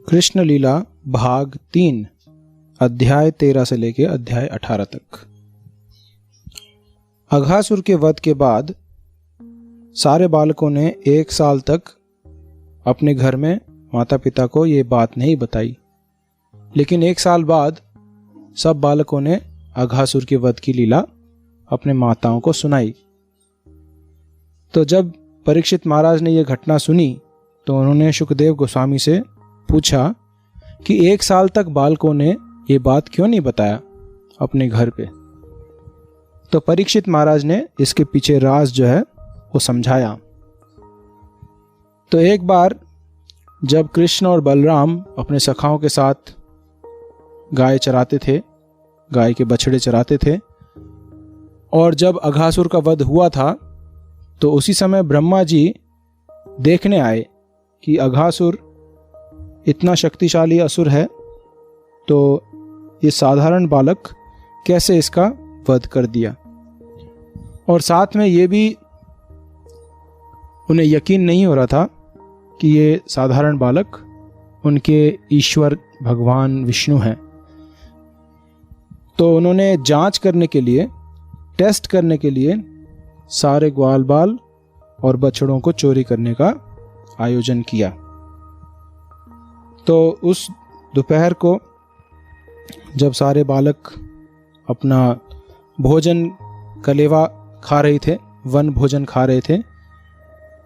कृष्ण लीला भाग 3 अध्याय 13 से लेकर अध्याय 18 तक। अघासुर के वध के बाद सारे बालकों ने 1 साल तक अपने घर में माता पिता को ये बात नहीं बताई, लेकिन 1 साल बाद सब बालकों ने अघासुर के वध की लीला अपने माताओं को सुनाई। तो जब परीक्षित महाराज ने यह घटना सुनी तो उन्होंने शुकदेव गोस्वामी से पूछा कि 1 साल तक बालकों ने ये बात क्यों नहीं बताया अपने घर पे। तो परीक्षित महाराज ने इसके पीछे राज जो है वो समझाया। तो एक बार जब कृष्ण और बलराम अपने सखाओं के साथ गाय चराते थे, गाय के बछड़े चराते थे, और जब अघासुर का वध हुआ था तो उसी समय ब्रह्मा जी देखने आए कि अघासुर इतना शक्तिशाली असुर है, तो ये साधारण बालक कैसे इसका वध कर दिया। और साथ में ये भी उन्हें यकीन नहीं हो रहा था कि ये साधारण बालक उनके ईश्वर भगवान विष्णु हैं। तो उन्होंने जांच करने के लिए, टेस्ट करने के लिए सारे ग्वाल बाल और बछड़ों को चोरी करने का आयोजन किया। तो उस दोपहर को जब सारे बालक अपना भोजन कलेवा खा रहे थे, वन भोजन खा रहे थे,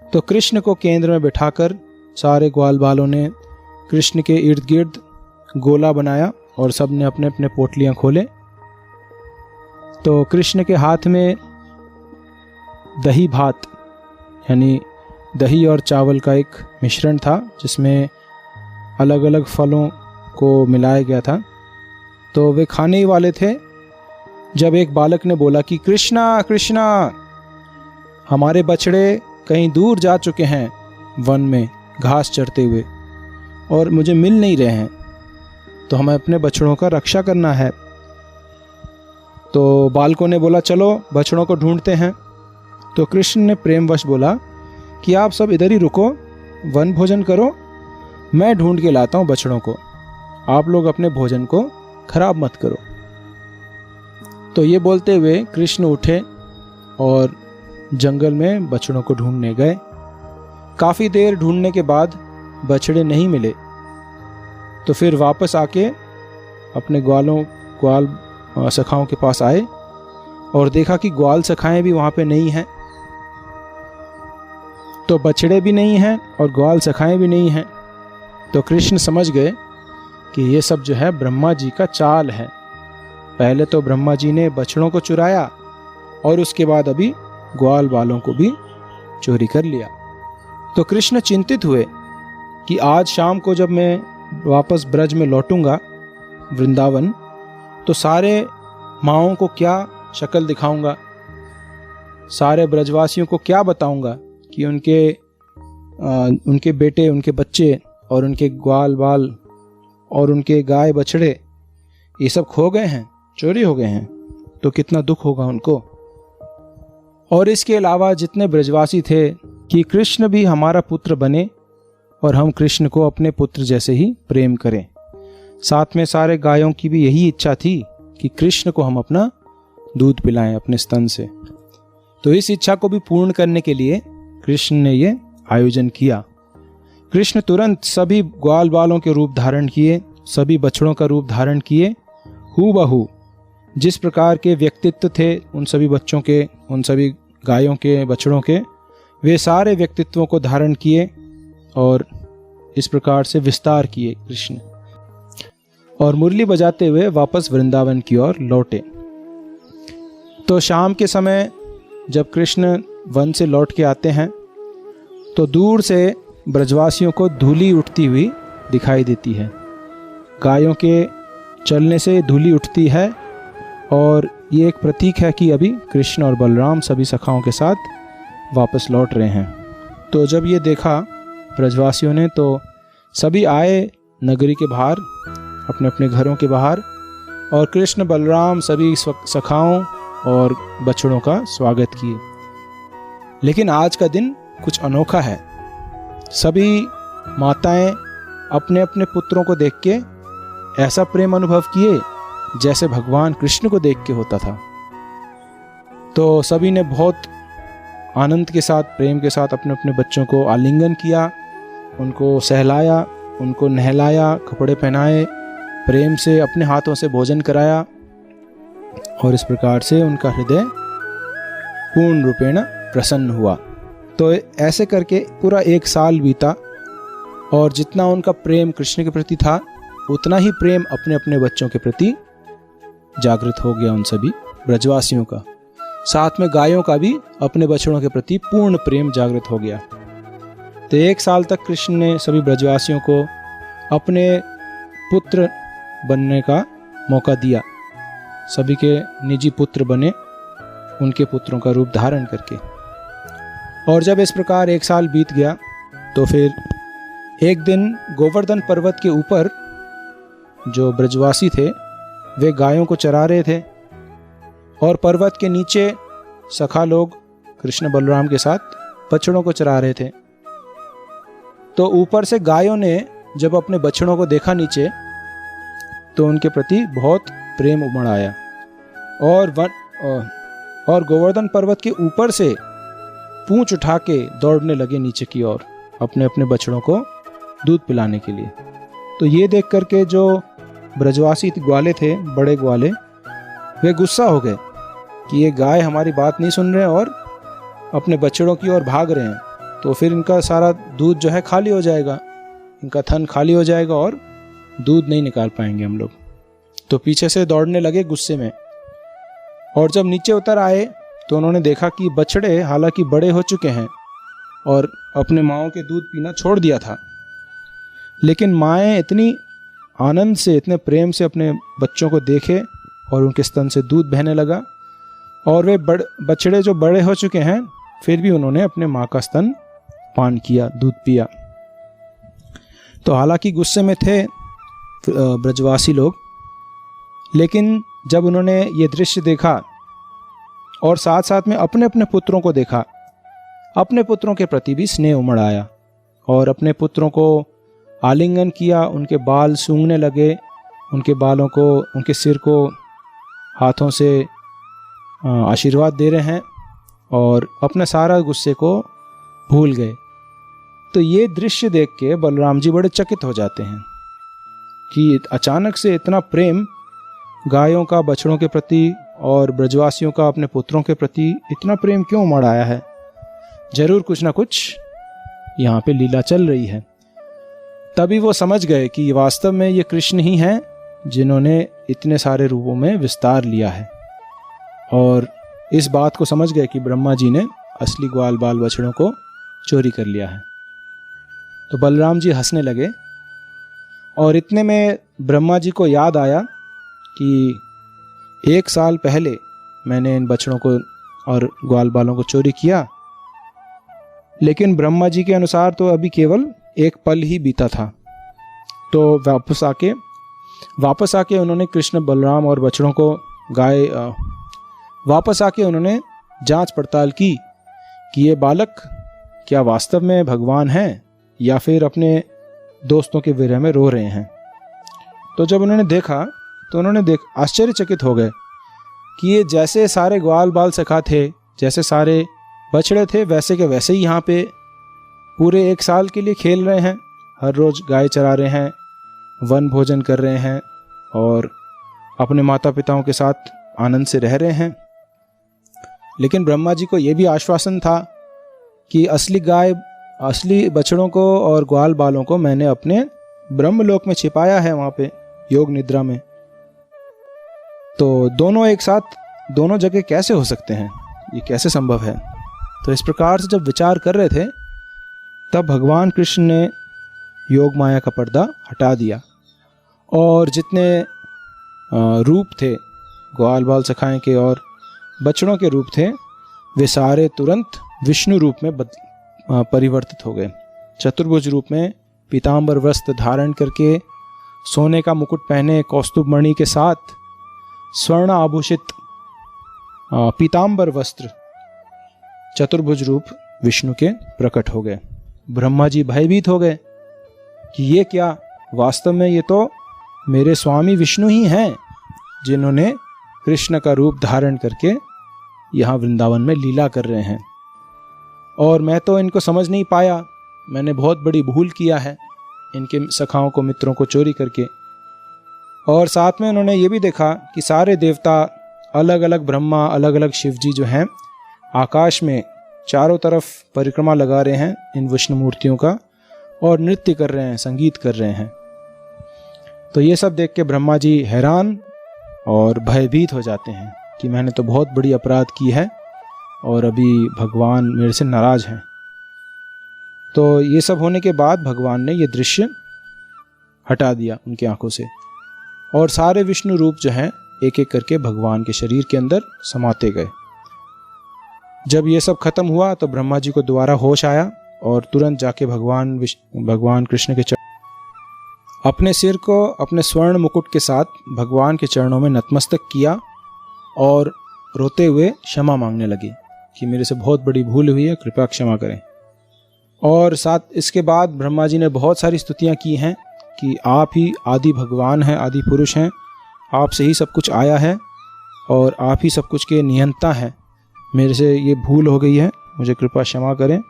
तो कृष्ण को केंद्र में बिठाकर सारे ग्वाल बालों ने कृष्ण के इर्द गिर्द गोला बनाया और सब ने अपने अपने पोटलियां खोले। तो कृष्ण के हाथ में दही भात यानी दही और चावल का एक मिश्रण था, जिसमें अलग अलग फलों को मिलाया गया था। तो वे खाने ही वाले थे जब एक बालक ने बोला कि कृष्णा कृष्णा, हमारे बछड़े कहीं दूर जा चुके हैं वन में घास चरते हुए और मुझे मिल नहीं रहे हैं, तो हमें अपने बछड़ों का रक्षा करना है। तो बालकों ने बोला चलो बछड़ों को ढूंढते हैं। तो कृष्ण ने प्रेमवश बोला कि आप सब इधर ही रुको, वन भोजन करो, मैं ढूंढ के लाता हूँ बछड़ों को, आप लोग अपने भोजन को खराब मत करो। तो ये बोलते हुए कृष्ण उठे और जंगल में बछड़ों को ढूंढने गए। काफ़ी देर ढूंढने के बाद बछड़े नहीं मिले, तो फिर वापस आके अपने ग्वाल सखाओं के पास आए और देखा कि ग्वाल सखाएं भी वहाँ पे नहीं हैं। तो बछड़े भी नहीं हैं और ग्वाल सखाएं भी नहीं हैं। तो कृष्ण समझ गए कि ये सब जो है ब्रह्मा जी का चाल है। पहले तो ब्रह्मा जी ने बछड़ों को चुराया और उसके बाद अभी ग्वाल बालों को भी चोरी कर लिया। तो कृष्ण चिंतित हुए कि आज शाम को जब मैं वापस ब्रज में लौटूंगा वृंदावन, तो सारे माँओं को क्या शक्ल दिखाऊंगा, सारे ब्रजवासियों को क्या बताऊंगा कि उनके बेटे, उनके बच्चे और उनके ग्वाल बाल और उनके गाय बछड़े ये सब खो गए हैं, चोरी हो गए हैं। तो कितना दुख होगा उनको। और इसके अलावा जितने ब्रजवासी थे कि कृष्ण भी हमारा पुत्र बने और हम कृष्ण को अपने पुत्र जैसे ही प्रेम करें। साथ में सारे गायों की भी यही इच्छा थी कि कृष्ण को हम अपना दूध पिलाएं अपने स्तन से। तो इस इच्छा को भी पूर्ण करने के लिए कृष्ण ने ये आयोजन किया। कृष्ण तुरंत सभी ग्वाल बालों के रूप धारण किए, सभी बछड़ों का रूप धारण किए, हूबहू जिस प्रकार के व्यक्तित्व थे उन सभी बच्चों के, उन सभी गायों के, बछड़ों के, वे सारे व्यक्तित्वों को धारण किए और इस प्रकार से विस्तार किए कृष्ण, और मुरली बजाते हुए वापस वृंदावन की ओर लौटे। तो शाम के समय जब कृष्ण वन से लौट के आते हैं तो दूर से ब्रजवासियों को धूली उठती हुई दिखाई देती है। गायों के चलने से धूली उठती है और ये एक प्रतीक है कि अभी कृष्ण और बलराम सभी सखाओं के साथ वापस लौट रहे हैं। तो जब ये देखा ब्रजवासियों ने तो सभी आए नगरी के बाहर, अपने अपने घरों के बाहर, और कृष्ण बलराम सभी सखाओं और बछड़ों का स्वागत किए। लेकिन आज का दिन कुछ अनोखा है। सभी माताएं अपने अपने पुत्रों को देख के ऐसा प्रेम अनुभव किए जैसे भगवान कृष्ण को देख के होता था। तो सभी ने बहुत आनंद के साथ, प्रेम के साथ अपने अपने बच्चों को आलिंगन किया, उनको सहलाया, उनको नहलाया, कपड़े पहनाए, प्रेम से अपने हाथों से भोजन कराया, और इस प्रकार से उनका हृदय पूर्ण रूपेण प्रसन्न हुआ। तो ऐसे करके पूरा 1 साल बीता, और जितना उनका प्रेम कृष्ण के प्रति था उतना ही प्रेम अपने अपने बच्चों के प्रति जागृत हो गया उन सभी ब्रजवासियों का। साथ में गायों का भी अपने बछड़ों के प्रति पूर्ण प्रेम जागृत हो गया। तो 1 साल तक कृष्ण ने सभी ब्रजवासियों को अपने पुत्र बनने का मौका दिया, सभी के निजी पुत्र बने, उनके पुत्रों का रूप धारण करके। और जब इस प्रकार 1 साल बीत गया तो फिर एक दिन गोवर्धन पर्वत के ऊपर जो ब्रजवासी थे वे गायों को चरा रहे थे, और पर्वत के नीचे सखा लोग कृष्ण बलराम के साथ बछड़ों को चरा रहे थे। तो ऊपर से गायों ने जब अपने बछड़ों को देखा नीचे, तो उनके प्रति बहुत प्रेम उमड़ आया, और गोवर्धन पर्वत के ऊपर से पूंछ उठा के दौड़ने लगे नीचे की ओर अपने अपने बछड़ों को दूध पिलाने के लिए। तो ये देख करके जो ब्रजवासी ग्वाले थे, बड़े ग्वाले, वे गुस्सा हो गए कि ये गाय हमारी बात नहीं सुन रहे और अपने बछड़ों की ओर भाग रहे हैं, तो फिर इनका सारा दूध जो है खाली हो जाएगा, इनका थन खाली हो जाएगा और दूध नहीं निकाल पाएंगे हम लोग। तो पीछे से दौड़ने लगे गुस्से में, और जब नीचे उतर आए तो उन्होंने देखा कि बछड़े हालांकि बड़े हो चुके हैं और अपने माँओं के दूध पीना छोड़ दिया था, लेकिन माएँ इतनी आनंद से, इतने प्रेम से अपने बच्चों को देखे और उनके स्तन से दूध बहने लगा, और वे बछड़े जो बड़े हो चुके हैं फिर भी उन्होंने अपने माँ का स्तन पान किया, दूध पिया। तो हालांकि गुस्से में थे ब्रजवासी लोग, लेकिन जब उन्होंने ये दृश्य देखा और साथ साथ में अपने अपने पुत्रों को देखा, अपने पुत्रों के प्रति भी स्नेह उमड़ आया, और अपने पुत्रों को आलिंगन किया, उनके बाल सूंघने लगे, उनके बालों को, उनके सिर को हाथों से आशीर्वाद दे रहे हैं, और अपने सारा गुस्से को भूल गए। तो ये दृश्य देख के बलराम जी बड़े चकित हो जाते हैं कि अचानक से इतना प्रेम गायों का बछड़ों के प्रति और ब्रजवासियों का अपने पुत्रों के प्रति इतना प्रेम क्यों उमड़ आया है, जरूर कुछ ना कुछ यहाँ पे लीला चल रही है। तभी वो समझ गए कि वास्तव में ये कृष्ण ही हैं जिन्होंने इतने सारे रूपों में विस्तार लिया है, और इस बात को समझ गए कि ब्रह्मा जी ने असली ग्वाल बाल बछड़ों को चोरी कर लिया है। तो बलराम जी हंसने लगे, और इतने में ब्रह्मा जी को याद आया कि 1 साल पहले मैंने इन बछड़ों को और ग्वाल बालों को चोरी किया, लेकिन ब्रह्मा जी के अनुसार तो अभी केवल 1 पल ही बीता था। तो वापस आके उन्होंने कृष्ण बलराम और बछड़ों को वापस आके उन्होंने जांच पड़ताल की कि ये बालक क्या वास्तव में भगवान हैं या फिर अपने दोस्तों के विरह में रो रहे हैं। तो जब उन्होंने देखा तो उन्होंने आश्चर्यचकित हो गए कि ये जैसे सारे ग्वाल बाल सखा थे, जैसे सारे बछड़े थे, वैसे के वैसे ही यहाँ पे पूरे 1 साल के लिए खेल रहे हैं, हर रोज गाय चरा रहे हैं, वन भोजन कर रहे हैं और अपने माता पिताओं के साथ आनंद से रह रहे हैं। लेकिन ब्रह्मा जी को यह भी आश्वासन था कि असली बछड़ों को और ग्वाल बालों को मैंने अपने ब्रह्मलोक में छिपाया है, वहाँ पे योग निद्रा में। तो दोनों एक साथ दोनों जगह कैसे हो सकते हैं, ये कैसे संभव है। तो इस प्रकार से जब विचार कर रहे थे तब भगवान कृष्ण ने योग माया का पर्दा हटा दिया, और जितने रूप थे ग्वाल बाल सखाएं के और बछड़ों के रूप थे, वे सारे तुरंत विष्णु रूप में परिवर्तित हो गए। चतुर्भुज रूप में पीताम्बर वस्त्र धारण करके, सोने का मुकुट पहने, कौस्तुभ मणि के साथ स्वर्ण आभूषित पीताम्बर वस्त्र चतुर्भुज रूप विष्णु के प्रकट हो गए। ब्रह्मा जी भयभीत हो गए कि ये क्या, वास्तव में ये तो मेरे स्वामी विष्णु ही हैं, जिन्होंने कृष्ण का रूप धारण करके यहाँ वृंदावन में लीला कर रहे हैं, और मैं तो इनको समझ नहीं पाया। मैंने बहुत बड़ी भूल किया है इनके सखाओं को, मित्रों को चोरी करके। और साथ में उन्होंने ये भी देखा कि सारे देवता, अलग अलग ब्रह्मा, अलग अलग शिव जी जो हैं, आकाश में चारों तरफ परिक्रमा लगा रहे हैं इन विष्णु मूर्तियों का, और नृत्य कर रहे हैं, संगीत कर रहे हैं। तो ये सब देख के ब्रह्मा जी हैरान और भयभीत हो जाते हैं कि मैंने तो बहुत बड़ी अपराध की है और अभी भगवान मेरे से नाराज हैं। तो ये सब होने के बाद भगवान ने ये दृश्य हटा दिया उनकी आंखों से, और सारे विष्णु रूप जो हैं एक एक करके भगवान के शरीर के अंदर समाते गए। जब ये सब खत्म हुआ तो ब्रह्मा जी को दोबारा होश आया और तुरंत जाके भगवान कृष्ण के अपने सिर को अपने स्वर्ण मुकुट के साथ भगवान के चरणों में नतमस्तक किया और रोते हुए क्षमा मांगने लगे कि मेरे से बहुत बड़ी भूल हुई है, कृपया क्षमा करें। और साथ इसके बाद ब्रह्मा जी ने बहुत सारी स्तुतियां की हैं कि आप ही आदि भगवान हैं, आदि पुरुष हैं, आपसे ही सब कुछ आया है और आप ही सब कुछ के नियंता हैं। मेरे से ये भूल हो गई है, मुझे कृपया क्षमा करें।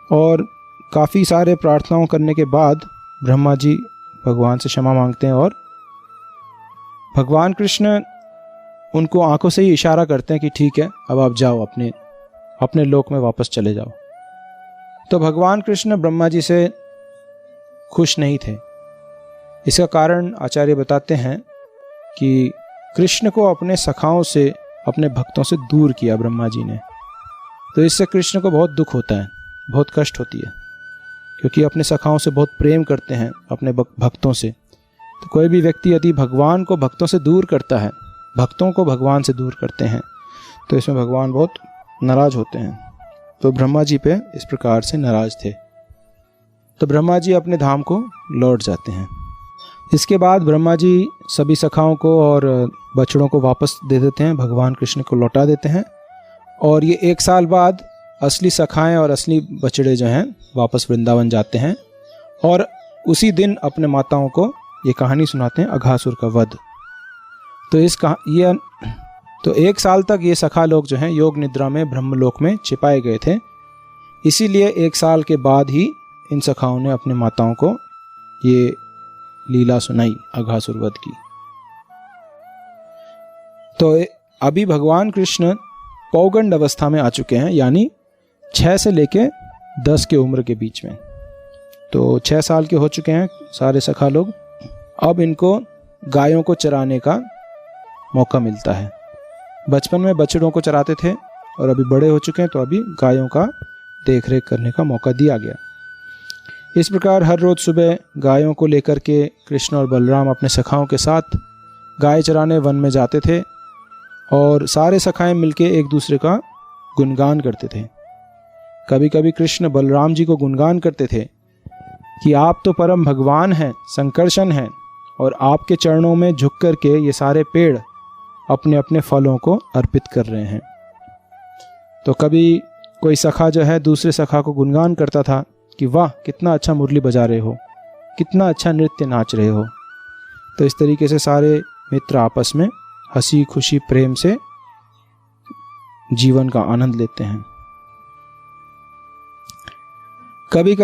और काफ़ी सारे प्रार्थनाओं करने के बाद ब्रह्मा जी भगवान से क्षमा मांगते हैं, और भगवान कृष्ण उनको आंखों से ही इशारा करते हैं कि ठीक है, अब आप जाओ, अपने लोक में वापस चले जाओ। तो भगवान कृष्ण ब्रह्मा जी से खुश नहीं थे। इसका कारण आचार्य बताते हैं कि कृष्ण को अपने सखाओं से, अपने भक्तों से दूर किया ब्रह्मा जी ने। तो इससे कृष्ण को बहुत दुख होता है, बहुत कष्ट होती है, क्योंकि अपने सखाओं से बहुत प्रेम करते हैं, अपने भक्तों से। तो कोई भी व्यक्ति यदि भगवान को भक्तों से दूर करता है, भक्तों को भगवान से दूर करते हैं, तो इसमें भगवान बहुत नाराज होते हैं। तो ब्रह्मा जी पे इस प्रकार से नाराज थे। तो ब्रह्मा जी अपने धाम को लौट जाते हैं। इसके बाद ब्रह्मा जी सभी सखाओं को और बछड़ों को वापस दे देते हैं, भगवान कृष्ण को लौटा देते हैं। और ये 1 साल बाद असली सखाएं और असली बछड़े जो हैं वापस वृंदावन जाते हैं, और उसी दिन अपने माताओं को ये कहानी सुनाते हैं, अघासुर का वध। तो 1 साल तक ये सखा लोग जो हैं योग निद्रा में ब्रह्मलोक में छिपाए गए थे। इसीलिए 1 साल के बाद ही इन सखाओं ने अपने माताओं को ये लीला सुनाई अघासुर वध की। तो अभी भगवान कृष्ण पौगंड अवस्था में आ चुके हैं, यानी 6 से लेके 10 की उम्र के बीच में। तो 6 साल के हो चुके हैं सारे सखा लोग। अब इनको गायों को चराने का मौका मिलता है। बचपन में बछड़ों को चराते थे और अभी बड़े हो चुके हैं, तो अभी गायों का देखरेख करने का मौका दिया गया। इस प्रकार हर रोज़ सुबह गायों को लेकर के कृष्ण और बलराम अपने सखाओं के साथ गाय चराने वन में जाते थे, और सारे सखाएं मिलके एक दूसरे का गुणगान करते थे। कभी कभी कृष्ण बलराम जी को गुणगान करते थे कि आप तो परम भगवान हैं, संकर्षण हैं, और आपके चरणों में झुक करके ये सारे पेड़ अपने अपने फलों को अर्पित कर रहे हैं। तो कभी कोई सखा जो है दूसरे सखा को गुणगान करता था कि वाह, कितना अच्छा मुरली बजा रहे हो, कितना अच्छा नृत्य नाच रहे हो। तो इस तरीके से सारे मित्र आपस में हंसी खुशी प्रेम से जीवन का आनंद लेते हैं। कभी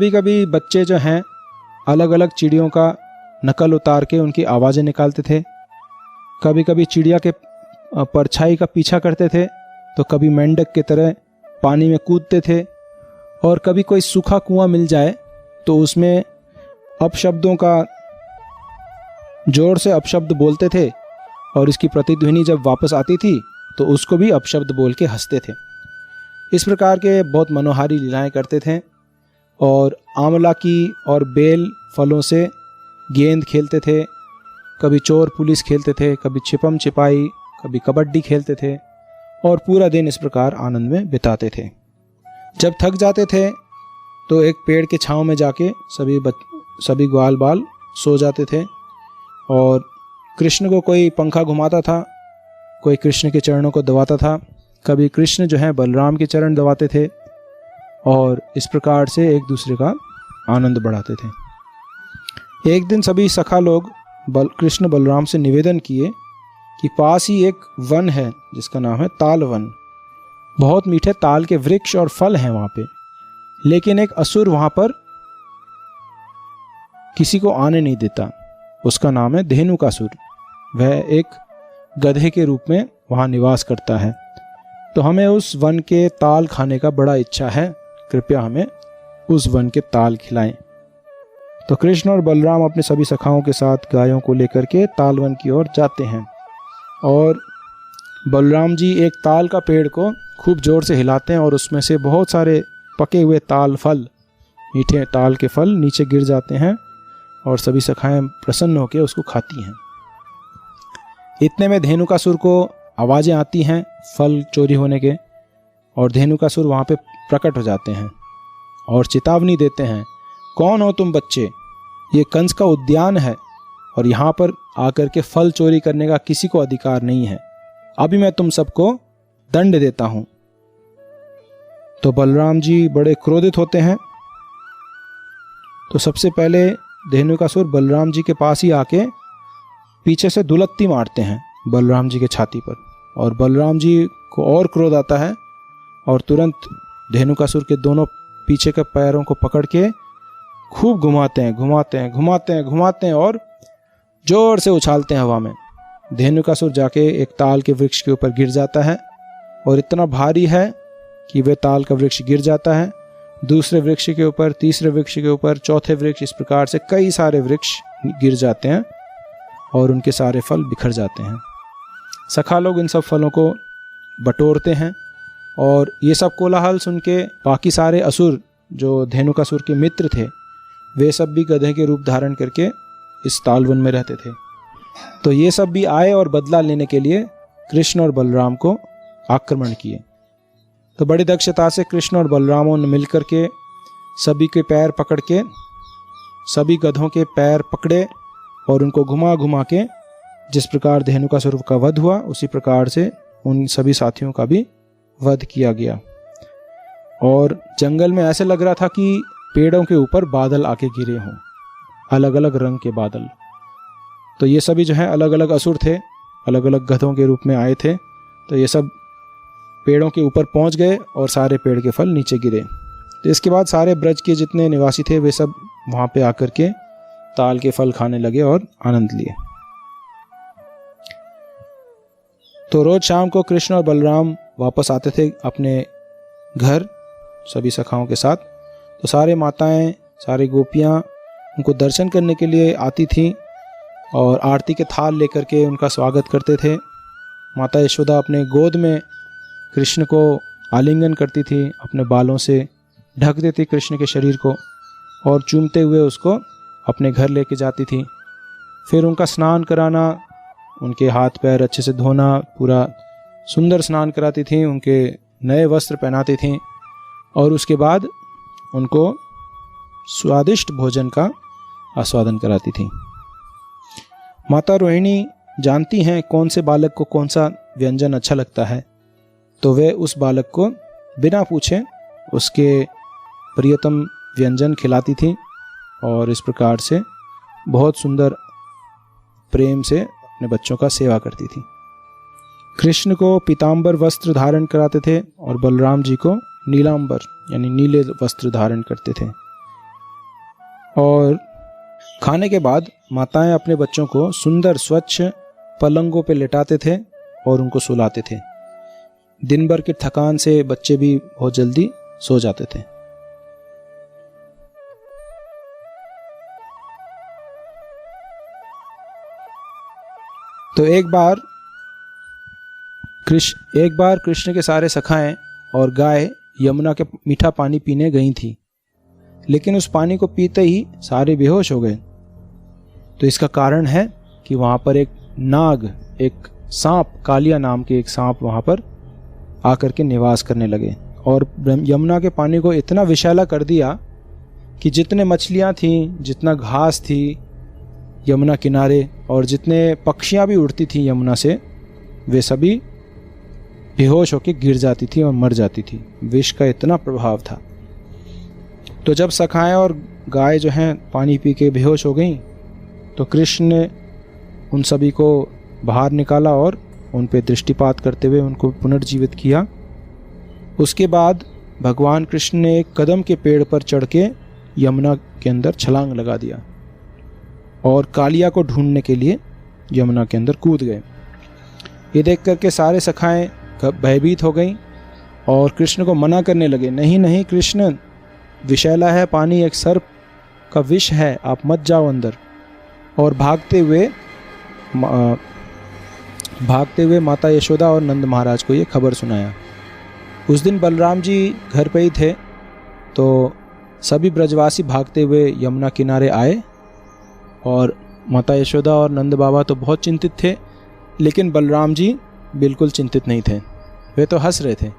कभी बच्चे जो हैं अलग अलग चिड़ियों का नकल उतार के उनकी आवाज़ें निकालते थे। कभी कभी चिड़िया के परछाई का पीछा करते थे, तो कभी मेंढक की तरह पानी में कूदते थे, और कभी कोई सूखा कुआं मिल जाए तो उसमें अपशब्दों का जोर से अपशब्द बोलते थे, और इसकी प्रतिध्वनि जब वापस आती थी तो उसको भी अपशब्द बोल के हंसते थे। इस प्रकार के बहुत मनोहारी लीलाएं करते थे। और आंवला की और बेल फलों से गेंद खेलते थे, कभी चोर पुलिस खेलते थे, कभी छिपम छिपाई, कभी कबड्डी खेलते थे, और पूरा दिन इस प्रकार आनंद में बिताते थे। जब थक जाते थे तो एक पेड़ के छांव में जाके सभी ग्वाल बाल सो जाते थे, और कृष्ण को कोई पंखा घुमाता था, कोई कृष्ण के चरणों को दबाता था, कभी कृष्ण जो है बलराम के चरण दबाते थे, और इस प्रकार से एक दूसरे का आनंद बढ़ाते थे। एक दिन सभी सखा लोग कृष्ण बलराम से निवेदन किए कि पास ही एक वन है जिसका नाम है ताल वन। बहुत मीठे ताल के वृक्ष और फल हैं वहाँ पे, लेकिन एक असुर वहाँ पर किसी को आने नहीं देता। उसका नाम है धेनुकासुर। वह एक गधे के रूप में वहाँ निवास करता है। तो हमें उस वन के ताल खाने का बड़ा इच्छा है, कृपया हमें उस वन के ताल खिलाएं। तो कृष्ण और बलराम अपने सभी सखाओं के साथ गायों को लेकर के ताल वन की ओर जाते हैं और बलराम जी एक ताल का पेड़ को खूब जोर से हिलाते हैं और उसमें से बहुत सारे पके हुए ताल फल, मीठे ताल के फल नीचे गिर जाते हैं और सभी सखाएं प्रसन्न होकर उसको खाती हैं। इतने में धेनुकासुर को आवाज़ें आती हैं फल चोरी होने के, और धेनुकासुर वहाँ पे प्रकट हो जाते हैं और चेतावनी देते हैं, कौन हो तुम बच्चे? ये कंस का उद्यान है और यहाँ पर आकर के फल चोरी करने का किसी को अधिकार नहीं है। अभी मैं तुम सबको दंड देता हूँ। तो बलराम जी बड़े क्रोधित होते हैं। तो सबसे पहले धेनुकासुर बलराम जी के पास ही आके पीछे से दुलत्ती मारते हैं बलराम जी के छाती पर, और बलराम जी को और क्रोध आता है और तुरंत धेनुकासुर के दोनों पीछे के पैरों को पकड़ के खूब घुमाते हैं और जोर से उछालते हैं हवा में। धेनुकासुर जाके एक ताल के वृक्ष के ऊपर गिर जाता है और इतना भारी है कि वह ताल का वृक्ष गिर जाता है। दूसरे वृक्ष के ऊपर, तीसरे वृक्ष के ऊपर, चौथे वृक्ष, इस प्रकार से कई सारे वृक्ष गिर जाते हैं और उनके सारे फल बिखर जाते हैं। सखा लोग इन सब फलों को बटोरते हैं और ये सब कोलाहल सुन के बाकी सारे असुर जो धेनुकासुर के मित्र थे वे सब भी गधे के रूप धारण करके इस तालवन में रहते थे। तो ये सब भी आए और बदला लेने के लिए कृष्ण और बलराम को आक्रमण किए। तो बड़ी दक्षता से कृष्ण और बलरामों ने मिलकर के सभी के पैर पकड़ के सभी गधों के पैर पकड़े और उनको घुमा घुमा के जिस प्रकार धेनुकासुर का वध हुआ उसी प्रकार से उन सभी साथियों का भी वध किया गया। और जंगल में ऐसे लग रहा था कि पेड़ों के ऊपर बादल आके गिरे हों, अलग अलग रंग के बादल। तो ये सभी जो है अलग अलग असुर थे, अलग अलग गधों के रूप में आए थे। तो ये सब पेड़ों के ऊपर पहुंच गए और सारे पेड़ के फल नीचे गिरे। तो इसके बाद सारे ब्रज के जितने निवासी थे वे सब वहाँ पे आकर के ताल के फल खाने लगे और आनंद लिए। तो रोज शाम को कृष्ण और बलराम वापस आते थे अपने घर सभी सखाओं के साथ। तो सारे माताएं, सारी गोपियां उनको दर्शन करने के लिए आती थीं और आरती के थाल लेकर के उनका स्वागत करते थे। माता यशोदा अपने गोद में कृष्ण को आलिंगन करती थी, अपने बालों से ढक देती कृष्ण के शरीर को और चूमते हुए उसको अपने घर लेके जाती थी। फिर उनका स्नान कराना, उनके हाथ पैर अच्छे से धोना, पूरा सुंदर स्नान कराती थी, उनके नए वस्त्र पहनाती थीं और उसके बाद उनको स्वादिष्ट भोजन का आस्वादन कराती थी। माता रोहिणी जानती हैं कौन से बालक को कौन सा व्यंजन अच्छा लगता है, तो वे उस बालक को बिना पूछे उसके प्रियतम व्यंजन खिलाती थी और इस प्रकार से बहुत सुंदर प्रेम से अपने बच्चों का सेवा करती थी। कृष्ण को पीतांबर वस्त्र धारण कराते थे और बलराम जी को नीलांबर यानी नीले वस्त्र धारण करते थे। और खाने के बाद माताएं अपने बच्चों को सुंदर स्वच्छ पलंगों पर लेटाते थे और उनको सुलाते थे। दिन भर की थकान से बच्चे भी बहुत जल्दी सो जाते थे। तो एक बार कृष्ण के सारे सखाएं और गाय यमुना के मीठा पानी पीने गई थी, लेकिन उस पानी को पीते ही सारे बेहोश हो गए। तो इसका कारण है कि वहाँ पर एक नाग, एक सांप, कालिया नाम के एक सांप वहाँ पर आकर के निवास करने लगे और यमुना के पानी को इतना विषैला कर दिया कि जितने मछलियाँ थीं, जितना घास थी यमुना किनारे और जितने पक्षियाँ भी उड़ती थीं यमुना से, वे सभी बेहोश होकर गिर जाती थी और मर जाती थी। विष का इतना प्रभाव था। तो जब सखाएं और गाय जो हैं पानी पी के बेहोश हो गईं, तो कृष्ण ने उन सभी को बाहर निकाला और उन पे दृष्टिपात करते हुए उनको पुनर्जीवित किया। उसके बाद भगवान कृष्ण ने एक कदम के पेड़ पर चढ़ के यमुना के अंदर छलांग लगा दिया और कालिया को ढूंढने के लिए यमुना के अंदर कूद गए। ये देख करके सारे सखाएं भयभीत हो गईं और कृष्ण को मना करने लगे, नहीं नहीं कृष्ण, विषैला है पानी, एक सर्प का विष है, आप मत जाओ अंदर। और भागते हुए माता यशोदा और नंद महाराज को ये खबर सुनाया। उस दिन बलराम जी घर पे ही थे, तो सभी ब्रजवासी भागते हुए यमुना किनारे आए और माता यशोदा और नंद बाबा तो बहुत चिंतित थे, लेकिन बलराम जी बिल्कुल चिंतित नहीं थे। वे तो हंस रहे थे,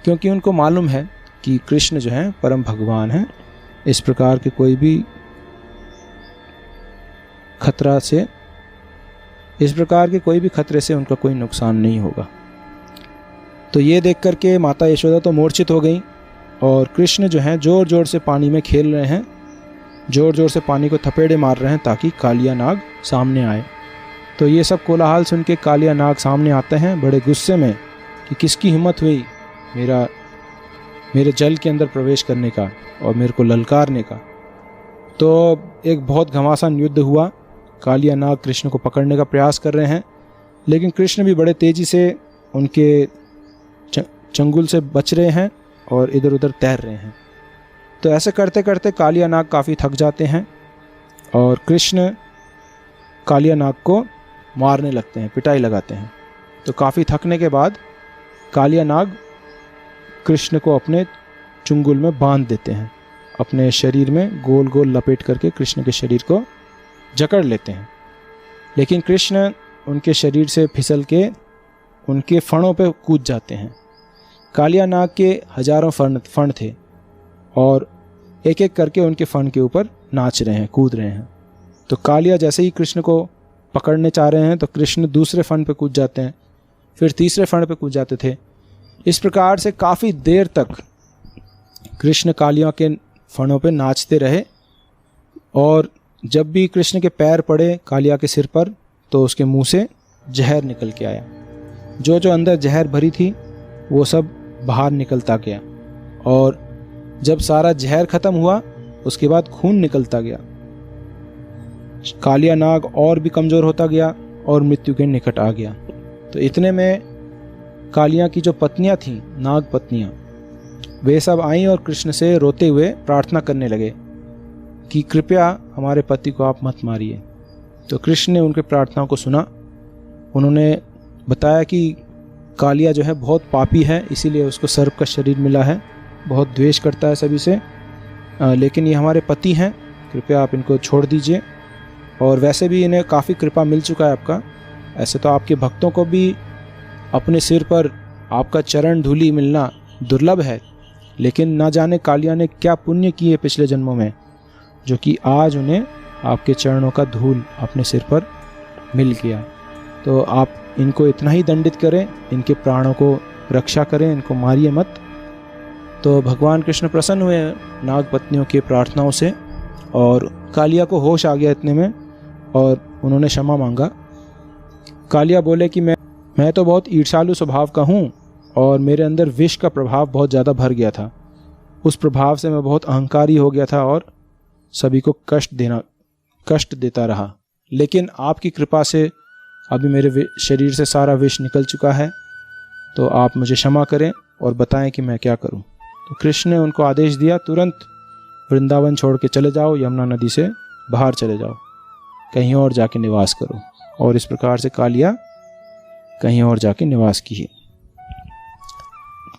क्योंकि उनको मालूम है कि कृष्ण जो है परम भगवान हैं। इस प्रकार के कोई भी खतरे से उनका कोई नुकसान नहीं होगा। तो ये देख करके माता यशोदा तो मूर्छित हो गई और कृष्ण जो हैं जोर जोर से पानी में खेल रहे हैं, जोर जोर से पानी को थपेड़े मार रहे हैं ताकि कालिया नाग सामने आए। तो ये सब कोलाहल सुन के कालिया नाग सामने आते हैं बड़े गुस्से में कि किसकी हिम्मत हुई मेरे जल के अंदर प्रवेश करने का और मेरे को ललकारने का। तो एक बहुत घमासान युद्ध हुआ। कालिया नाग कृष्ण को पकड़ने का प्रयास कर रहे हैं, लेकिन कृष्ण भी बड़े तेज़ी से उनके चंगुल से बच रहे हैं और इधर उधर तैर रहे हैं। तो ऐसे करते करते कालिया नाग काफ़ी थक जाते हैं और कृष्ण कालिया नाग को मारने लगते हैं, पिटाई लगाते हैं। तो काफ़ी थकने के बाद कालिया नाग कृष्ण को अपने चुंगुल में बांध देते हैं, अपने शरीर में गोल गोल लपेट करके कृष्ण के शरीर को जकड़ लेते हैं। लेकिन कृष्ण उनके शरीर से फिसल के उनके फणों पे कूद जाते हैं। कालिया नाग के हजारों फण थे और एक एक करके उनके फण के ऊपर नाच रहे हैं, कूद रहे हैं। तो कालिया जैसे ही कृष्ण को पकड़ने चाह रहे हैं तो कृष्ण दूसरे फण पे कूद जाते हैं, फिर तीसरे फण पे कूद जाते थे। इस प्रकार से काफ़ी देर तक कृष्ण कालिया के फणों पे नाचते रहे और जब भी कृष्ण के पैर पड़े कालिया के सिर पर तो उसके मुंह से जहर निकल के आया। जो जो अंदर जहर भरी थी वो सब बाहर निकलता गया और जब सारा जहर खत्म हुआ उसके बाद खून निकलता गया। कालिया नाग और भी कमज़ोर होता गया और मृत्यु के निकट आ गया। तो इतने में कालिया की जो पत्नियां थीं, नाग पत्नियां, वे सब आईं और कृष्ण से रोते हुए प्रार्थना करने लगे कि कृपया हमारे पति को आप मत मारिए। तो कृष्ण ने उनके प्रार्थनाओं को सुना। उन्होंने बताया कि कालिया जो है बहुत पापी है, इसीलिए उसको सर्प का शरीर मिला है, बहुत द्वेष करता है सभी से, लेकिन ये हमारे पति हैं, कृपया आप इनको छोड़ दीजिए। और वैसे भी इन्हें काफ़ी कृपा मिल चुका है आपका, ऐसे तो आपके भक्तों को भी अपने सिर पर आपका चरण धूलि मिलना दुर्लभ है, लेकिन ना जाने कालिया ने क्या पुण्य किए पिछले जन्मों में, जो कि आज उन्हें आपके चरणों का धूल अपने सिर पर मिल गया। तो आप इनको इतना ही दंडित करें, इनके प्राणों को रक्षा करें, इनको मारिए मत। तो भगवान कृष्ण प्रसन्न हुए नाग पत्नियों की प्रार्थनाओं से और कालिया को होश आ गया इतने में और उन्होंने क्षमा मांगा। कालिया बोले कि मैं तो बहुत ईर्ष्यालु स्वभाव का हूँ और मेरे अंदर विष का प्रभाव बहुत ज़्यादा भर गया था। उस प्रभाव से मैं बहुत अहंकारी हो गया था और सभी को कष्ट देता रहा, लेकिन आपकी कृपा से अभी मेरे शरीर से सारा विष निकल चुका है, तो आप मुझे क्षमा करें और बताएं कि मैं क्या करूं। तो कृष्ण ने उनको आदेश दिया, तुरंत वृंदावन छोड़ के चले जाओ, यमुना नदी से बाहर चले जाओ, कहीं और जाके निवास करो। और इस प्रकार से कालिया कहीं और जाके निवास की।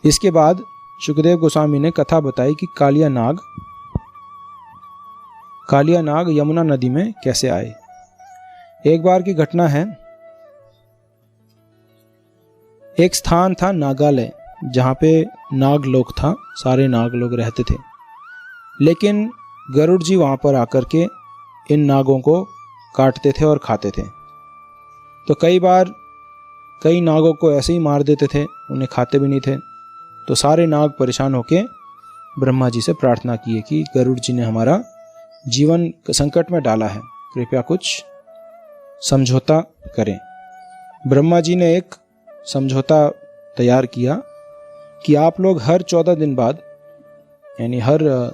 इसके बाद शुकदेव गोस्वामी ने कथा बताई कि कालिया नाग यमुना नदी में कैसे आए। एक बार की घटना है, एक स्थान था नागालय, जहाँ पे नागलोक था, सारे नागलोक रहते थे। लेकिन गरुड़ जी वहाँ पर आकर के इन नागों को काटते थे और खाते थे। तो कई बार कई नागों को ऐसे ही मार देते थे, उन्हें खाते भी नहीं थे। तो सारे नाग परेशान होके ब्रह्मा जी से प्रार्थना की कि गरुड़ जी ने हमारा जीवन संकट में डाला है, कृपया कुछ समझौता करें। ब्रह्मा जी ने एक समझौता तैयार किया कि आप लोग हर 14 दिन बाद, यानी हर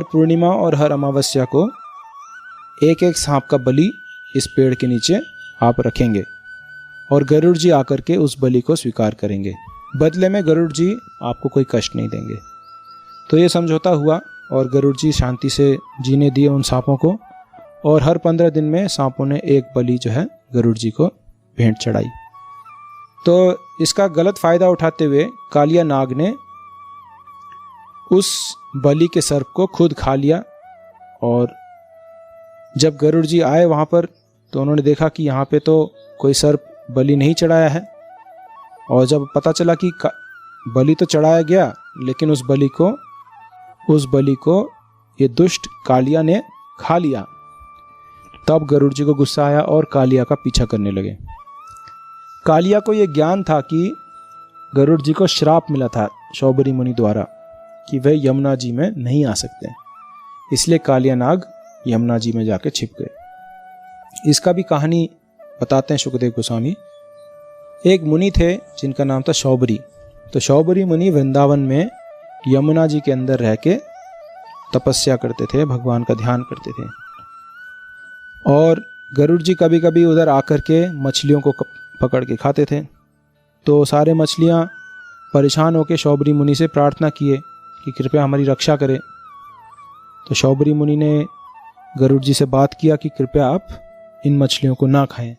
पूर्णिमा और हर अमावस्या को एक एक सांप का बलि इस पेड़ के नीचे आप रखेंगे और गरुड़ जी आकर के उस बलि को स्वीकार करेंगे। बदले में गरुड़ जी आपको कोई कष्ट नहीं देंगे। तो ये समझौता हुआ और गरुड़ जी शांति से जीने दिए उन सांपों को, और हर 15 दिन में सांपों ने एक बलि जो है गरुड़ जी को भेंट चढ़ाई। तो इसका गलत फायदा उठाते हुए कालिया नाग ने उस बलि के सर्प को खुद खा लिया, और जब गरुड़ जी आए वहाँ पर तो उन्होंने देखा कि यहाँ पे तो कोई सर्प बलि नहीं चढ़ाया है, और जब पता चला कि बलि तो चढ़ाया गया लेकिन उस बलि को ये दुष्ट कालिया ने खा लिया, तब गरुड़ जी को गुस्सा आया और कालिया का पीछा करने लगे। कालिया को ये ज्ञान था कि गरुड़ जी को श्राप मिला था शौबरी मुनि द्वारा कि वे यमुना जी में नहीं आ सकते, इसलिए कालिया नाग यमुना जी में जाके छिप गए। इसका भी कहानी बताते हैं सुखदेव गोस्वामी। एक मुनि थे जिनका नाम था शौबरी। तो शौबरी मुनि वृंदावन में यमुना जी के अंदर रह के तपस्या करते थे, भगवान का ध्यान करते थे, और गरुड़ जी कभी कभी उधर आकर के मछलियों को पकड़ के खाते थे। तो सारे मछलियाँ परेशान होकर शौबरी मुनि से प्रार्थना किए कि कृपया हमारी रक्षा करें। तो शौबरी मुनि ने गरुड़ जी से बात किया कि कृपया आप इन मछलियों को ना खाएं,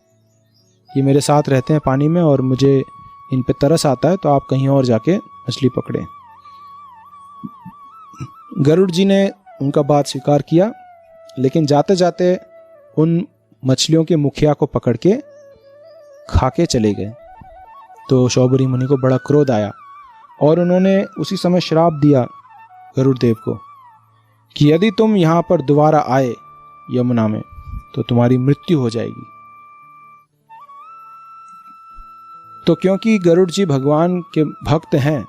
ये मेरे साथ रहते हैं पानी में और मुझे इन पे तरस आता है, तो आप कहीं और जाके मछली पकड़ें। गरुड़ जी ने उनका बात स्वीकार किया, लेकिन जाते जाते उन मछलियों के मुखिया को पकड़ के खा के चले गए। तो शौबरी मुनि को बड़ा क्रोध आया और उन्होंने उसी समय श्राप दिया गरुड़ देव को कि यदि तुम यहाँ पर दोबारा आए यमुना में तो तुम्हारी मृत्यु हो जाएगी। तो क्योंकि गरुड़ जी भगवान के भक्त हैं,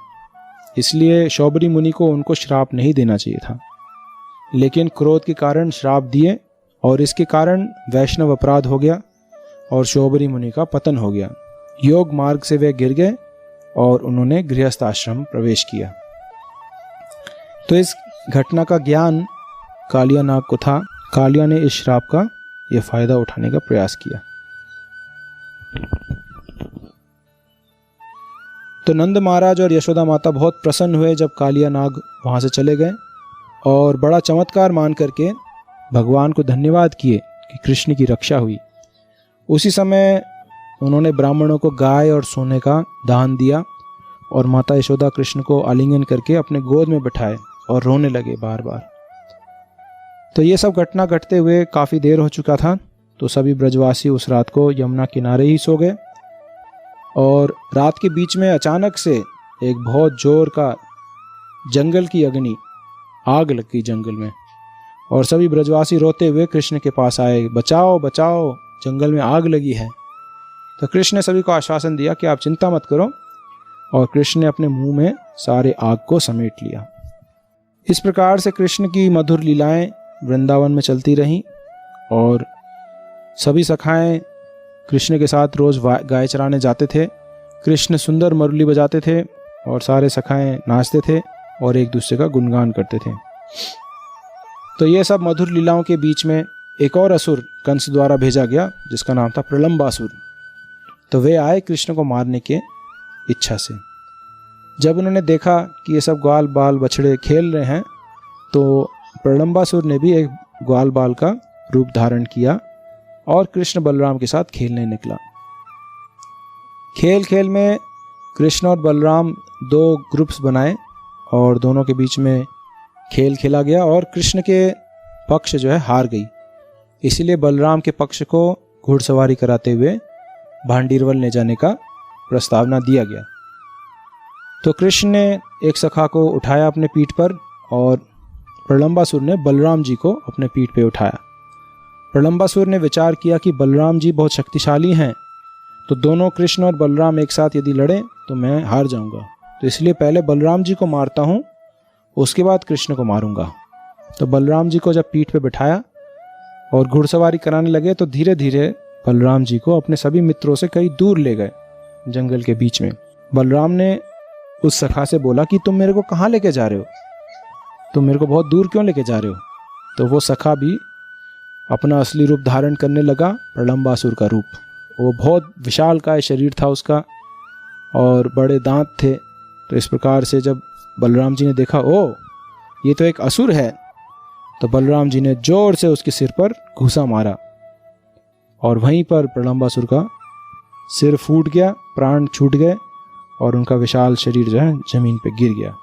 इसलिए शौबरी मुनि को उनको श्राप नहीं देना चाहिए था, लेकिन क्रोध के कारण श्राप दिए और इसके कारण वैष्णव अपराध हो गया और शौबरी मुनि का पतन हो गया। योग मार्ग से वे गिर गए और उन्होंने गृहस्थ आश्रम प्रवेश किया। तो इस घटना का ज्ञान कालिया नाग को था। कालिया ने इस श्राप का यह फायदा उठाने का प्रयास किया। तो नंद महाराज और यशोदा माता बहुत प्रसन्न हुए जब कालिया नाग वहां से चले गए, और बड़ा चमत्कार मान करके भगवान को धन्यवाद किए कि कृष्ण की रक्षा हुई। उसी समय उन्होंने ब्राह्मणों को गाय और सोने का दान दिया और माता यशोदा कृष्ण को आलिंगन करके अपने गोद में बिठाए और रोने लगे बार बार। तो ये सब घटना घटते हुए काफ़ी देर हो चुका था, तो सभी ब्रजवासी उस रात को यमुना किनारे ही सो गए। और रात के बीच में अचानक से एक बहुत जोर का जंगल की अग्नि, आग लग गई जंगल में, और सभी ब्रजवासी रोते हुए कृष्ण के पास आए, बचाओ बचाओ, जंगल में आग लगी है। तो कृष्ण ने सभी को आश्वासन दिया कि आप चिंता मत करो, और कृष्ण ने अपने मुंह में सारे आग को समेट लिया। इस प्रकार से कृष्ण की मधुर लीलाएं वृंदावन में चलती रहीं, और सभी सखाएं कृष्ण के साथ रोज गाय चराने जाते थे। कृष्ण सुंदर मुरली बजाते थे और सारे सखाएं नाचते थे और एक दूसरे का गुणगान करते थे। तो ये सब मधुर लीलाओं के बीच में एक और असुर कंस द्वारा भेजा गया जिसका नाम था प्रलंबासुर। तो वे आए कृष्ण को मारने के इच्छा से। जब उन्होंने देखा कि ये सब ग्वाल बाल बछड़े खेल रहे हैं, तो प्रलंबासुर ने भी एक ग्वाल बाल का रूप धारण किया और कृष्ण बलराम के साथ खेलने निकला। खेल खेल में कृष्ण और बलराम दो ग्रुप्स बनाए और दोनों के बीच में खेल खेला गया, और कृष्ण के पक्ष जो है हार गई। इसीलिए बलराम के पक्ष को घुड़सवारी कराते हुए भांडीरवल ले जाने का प्रस्तावना दिया गया। तो कृष्ण ने एक सखा को उठाया अपने पीठ पर, और प्रलंबासुर ने बलराम जी को अपने पीठ पे उठाया। प्रलंबासुर ने विचार किया कि बलराम जी बहुत शक्तिशाली हैं, तो दोनों कृष्ण और बलराम एक साथ यदि लड़ें तो मैं हार जाऊंगा, तो इसलिए पहले बलराम जी को मारता हूँ, उसके बाद कृष्ण को मारूंगा। तो बलराम जी को जब पीठ पे बिठाया और घुड़सवारी कराने लगे तो धीरे धीरे बलराम जी को अपने सभी मित्रों से कहीं दूर ले गए जंगल के बीच में। बलराम ने उस सखा से बोला कि तुम मेरे को कहाँ लेके जा रहे हो, तुम मेरे को बहुत दूर क्यों लेके जा रहे हो। तो वो सखा भी अपना असली रूप धारण करने लगा, प्रलंबासुर का रूप। वो बहुत विशालकाय शरीर था उसका और बड़े दांत थे। तो इस प्रकार से जब बलराम जी ने देखा, ओ ये तो एक असुर है, तो बलराम जी ने जोर से उसके सिर पर घूंसा मारा और वहीं पर प्रलंबासुर का सिर फूट गया, प्राण छूट गए और उनका विशाल शरीर जो है जमीन पर गिर गया।